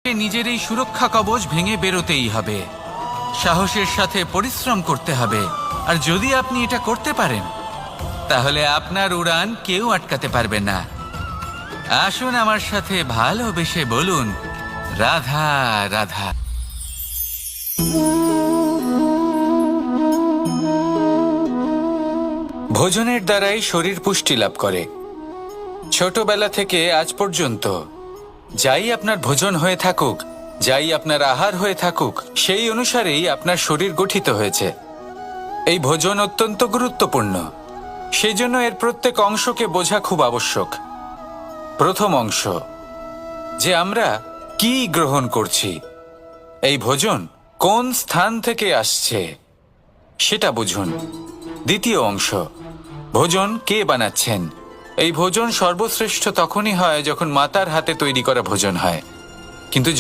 নিজের এই সুরক্ষা কবচ ভেঙে বেরোতেই হবে, সাহসের সাথে পরিশ্রম করতে হবে। আর যদি আপনি এটা করতে পারেন তাহলে আপনার উড়ান কেউ আটকাতে পারবে না। আসুন আমার সাথে ভালোবেসে বলুন, রাধা রাধা। ভোজনের দ্বারাই শরীর পুষ্টি লাভ করে। ছোটবেলা থেকে আজ পর্যন্ত যাই আপনার ভোজন হয়ে থাকুক, যাই আপনার আহার হয়ে থাকুক, সেই অনুসারেই আপনার শরীর গঠিত হয়েছে। এই ভোজন অত্যন্ত গুরুত্বপূর্ণ, সেই জন্য এর প্রত্যেক অংশকে বোঝা খুব আবশ্যক। প্রথম অংশ, যে আমরা কি গ্রহণ করছি, এই ভোজন কোন স্থান থেকে আসছে সেটা বুঝুন। দ্বিতীয় অংশ, ভোজন কে বানাচ্ছেন। এই ভোজন সর্বশ্রেষ্ঠ তখনই হয় যখন মাতার হাতে তৈরি করা ভোজন হয়, কিন্তু